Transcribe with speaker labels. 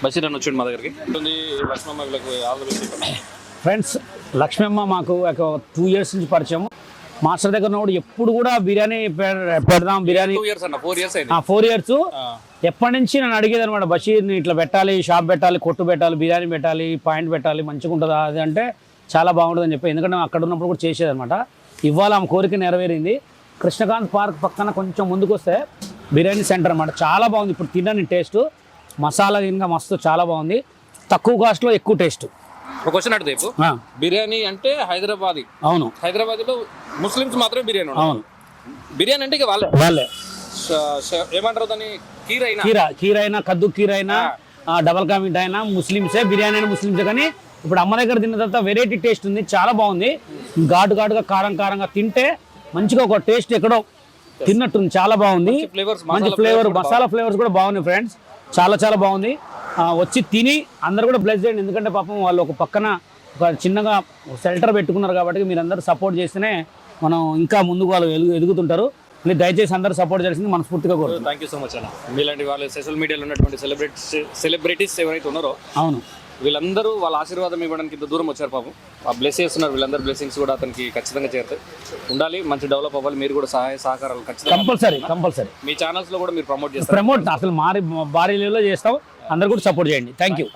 Speaker 1: బషీర్ అని వచ్చిండు మా దగ్గరికి. లక్ష్మమ్మ వీళ్ళకి all the best.
Speaker 2: Friends, Lakshmamma మాకు ఒక 2 years నుంచి పరిచయం. మాస్టర్ దగ్గర ఉన్నప్పుడు ఎప్పుడు కూడా బిర్యానీ పెడదాం, బిర్యానీ
Speaker 1: 2 years అన్న, 4 years అయింది.
Speaker 2: 4 years ఎప్పటి నుంచి నన్ను అడిగేది అనమాట, బషీర్ని ఇట్లా పెట్టాలి, షాప్ పెట్టాలి, కొట్టు పెట్టాలి, బిర్యానీ పెట్టాలి, పాయింట్ పెట్టాలి, మంచిగా ఉంటుందా అది అంటే చాలా బాగుంటుందని చెప్పి, ఎందుకంటే అక్కడ ఉన్నప్పుడు కూడా చేసేదనమాట. ఇవాళ ఆమె కోరిక నెరవేరింది. కృష్ణకాంత్ పార్క్ పక్కన కొంచెం ముందుకు వస్తే బిర్యానీ సెంటర్ అనమాట, చాలా బాగుంది. ఇప్పుడు తిన్నాను టేస్ట్, మసాలా ఇంకా మస్తు చాలా బాగుంది, తక్కువ కాస్ట్లో ఎక్కువ టేస్ట్.
Speaker 1: ఒక క్వశ్చన్ అడుగుతాయి, బిర్యానీ అంటే హైదరాబాద్,
Speaker 2: అవును,
Speaker 1: హైదరాబాద్లో ముస్లిమ్స్ మాత్రమే బిర్యానీ,
Speaker 2: అవును,
Speaker 1: బిర్యానీ అంటే ఇక వాళ్ళే ఏమంటారు దాన్ని, కీర్ అయినా కద్దు కీర్ అయినా డబల్ కా మీఠా అయినా ముస్లిమ్సే, బిర్యానీ అయినా ముస్లిమ్సే. కానీ ఇప్పుడు అమ్మ దగ్గర తిన్న తర్వాత వెరైటీ టేస్ట్ ఉంది, చాలా బాగుంది. ఘాటుగా కారంగా తింటే మంచిగా ఒక టేస్ట్ ఎక్కడో తిన్నట్టుంది, చాలా బాగుంది. మంచి ఫ్లేవర్, మసాలా ఫ్లేవర్స్ కూడా బాగున్నాయి ఫ్రెండ్స్, చాలా బాగుంది. వచ్చి తిని అందరు కూడా బ్లెస్ చేయండి, ఎందుకంటే పాపం వాళ్ళు ఒక పక్కన ఒక చిన్నగా షెల్టర్ పెట్టుకున్నారు కాబట్టి మీరు అందరూ సపోర్ట్ చేస్తేనే మనం ఇంకా ముందుకు వాళ్ళు ఎదుగుతుంటారు. మీరు దయచేసి అందరూ సపోర్ట్ చేయాల్సింది మనస్ఫూర్తిగా కోరుతున్నాను. థ్యాంక్ యూ సో మచ్ అన్న. మీలాంటి వాళ్ళు సోషల్ మీడియాలో ఉన్నటువంటి సెలబ్రిటీస్ ఎవరైతే ఉన్నారో,
Speaker 2: అవును,
Speaker 1: వీళ్ళందరూ వాళ్ళ ఆశీర్వాదం ఇవ్వడానికి ఇంత దూరం వచ్చారు పాపం. ఆ బ్లెస్ చేస్తున్నారు, వీళ్ళందరూ బ్లెస్సింగ్స్ కూడా అతనికి ఖచ్చితంగా చేరుతాయి. ఉండాలి, మంచి డెవలప్ అవ్వాలి. మీరు కూడా సహాయ సహకారాలు ఖచ్చితంగా
Speaker 2: కంపల్సరీ
Speaker 1: మీ ఛానల్స్ లో కూడా మీరు ప్రమోట్ చేస్తారు.
Speaker 2: అసలు భారీ లెవెల్లో చేస్తాం, అందరూ కూడా సపోర్ట్ చేయండి. Thank you.